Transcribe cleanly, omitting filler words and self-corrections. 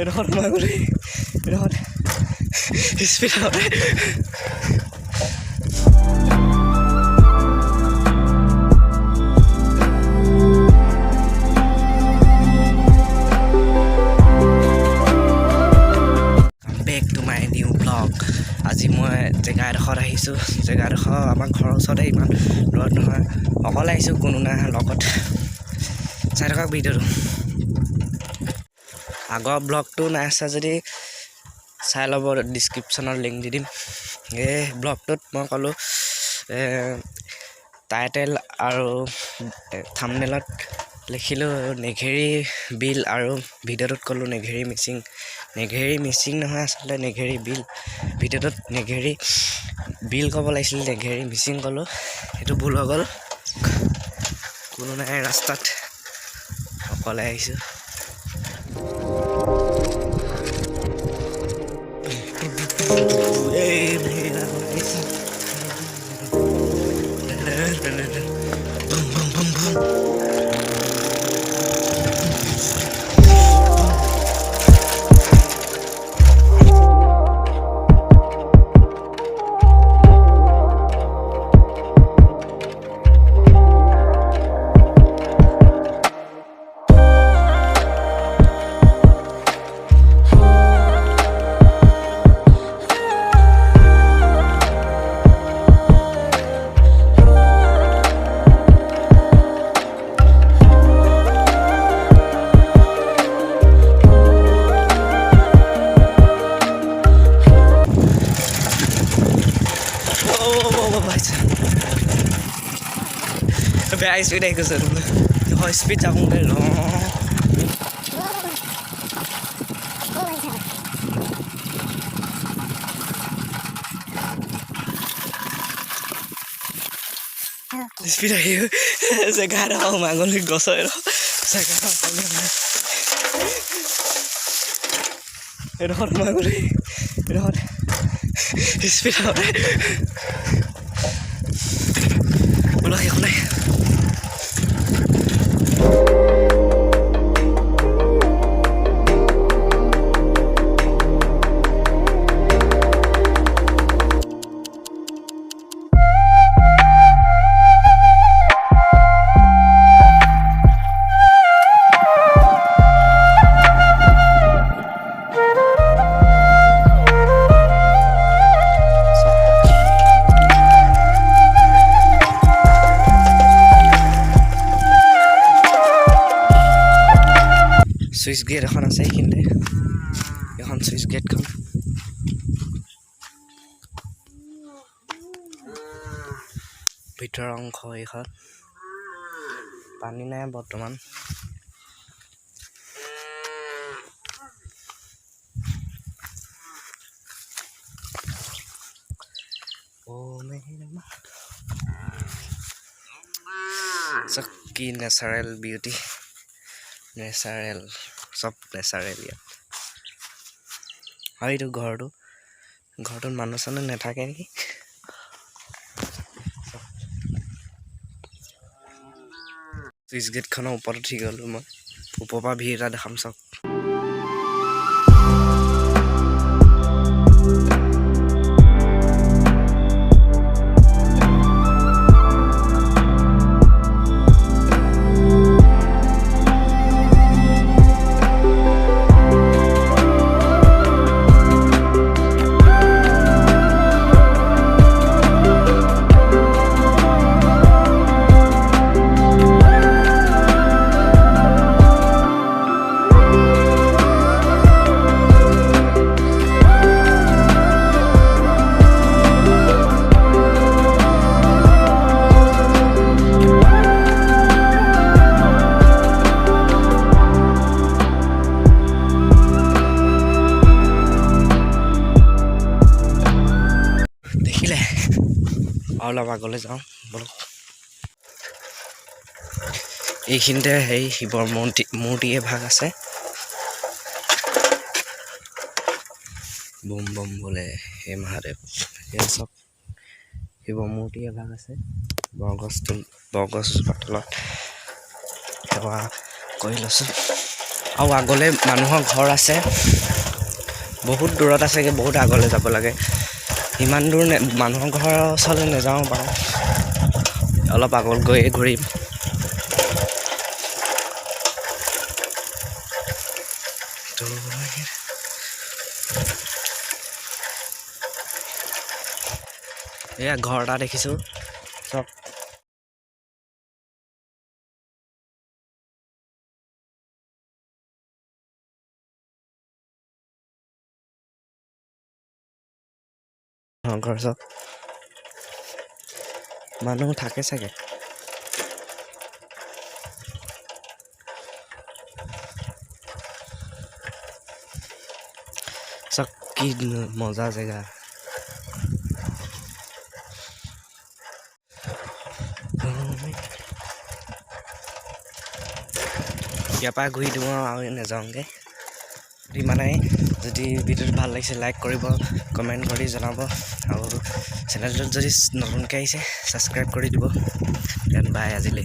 এডোখৰত সোমাই গ'লো এডোখৰত speed back to my new blog. আজি মই জেগা এডোখৰত আহিছোঁ। জেগাডোখৰ আমাৰ ঘৰৰ ওচৰতে, ইমান দূৰত নহয়। অকলে আহিছোঁ, কোনো নাই লগত। চাই থকা ভিডিঅ'টো। আগৰ ব্লগটো নাই চোৱা যদি চাই ল'ব, ডিছক্ৰিপশ্যনৰ লিংক দি দিম। এই ব্লগটোত মই ক'লোঁ টাইটেল আৰু থাম্বনেইলত লিখিলোঁ নেঘেৰি বিল, আৰু ভিডিঅ'টোত ক'লোঁ নেঘেৰি মিচিং নহয়, আচলতে নেঘেৰি বিল। ভিডিঅ'টোত নেঘেৰি বিল ক'ব লাগিছিল, নেঘেৰি মিচিং ক'লোঁ, সেইটো ভুল হৈ গ'ল। কোনো নাই ৰাস্তাত, অকলে আহিছোঁ। বেয়া স্পীড আহি গৈছে, হয় স্পীড যাওঁ দে স্পীড আহি জেগা এডোখৰ সোমাই গ'ল গছৰ জেগা এডোখৰত সোমাই গ'লো এডোখৰত স্পীড বোলো একো নাই। চুইচ গেট এখন আছে এইখিনিতে, এখন চুইচ গেটখন। ভিতৰৰ অংশ এইখন, পানী নাই বৰ্তমান। কি নেচাৰেল বিউটি, নেচাৰেল, চব নেচাৰেল ইয়াত। আৰু এইটো ঘৰটোত মানুহ চানুহ নাথাকে নেকি। চুইচ গেটখনৰ ওপৰত উঠি গ'লোঁ মই, ওপৰৰ পৰা ভিৰ এটা দেখাম চাওক। অলপ আগলৈ যাওঁ বলক। এইখিনিতে সেই শিৱৰ মূৰ্তি এভাগ আছে। বুম বম বোলে হে মহাদেৱ, সেয়া চব শিৱ মূৰ্তি এভাগ আছে। বৰগছ পাতলত সেৱা কৰি লৈছোঁ। আৰু আগলৈ মানুহৰ ঘৰ আছে, বহুত দূৰত আছেগৈ, বহুত আগলৈ যাব লাগে। ইমান দূৰ মানুহৰ ঘৰৰ ওচৰলৈ নাযাওঁ বাৰু, অলপ আগত গৈয়ে ঘূৰিম। এয়া ঘৰ এটা দেখিছোঁ চব। ঘৰ চব মানুহ থাকে চাগে। চব কি মজা জেগা। ইয়াৰ পৰা ঘূৰি দিওঁ আৰু নাযাওঁগৈ। ইমানেই। যদি ভিডিঅ'টো ভাল লাগিছে লাইক কৰিব, কমেণ্ট কৰি জনাব, আৰু চেনেলটোত যদি নতুনকৈ আহিছে ছাবস্ক্ৰাইব কৰি দিব। দেন বাই আজিলৈ।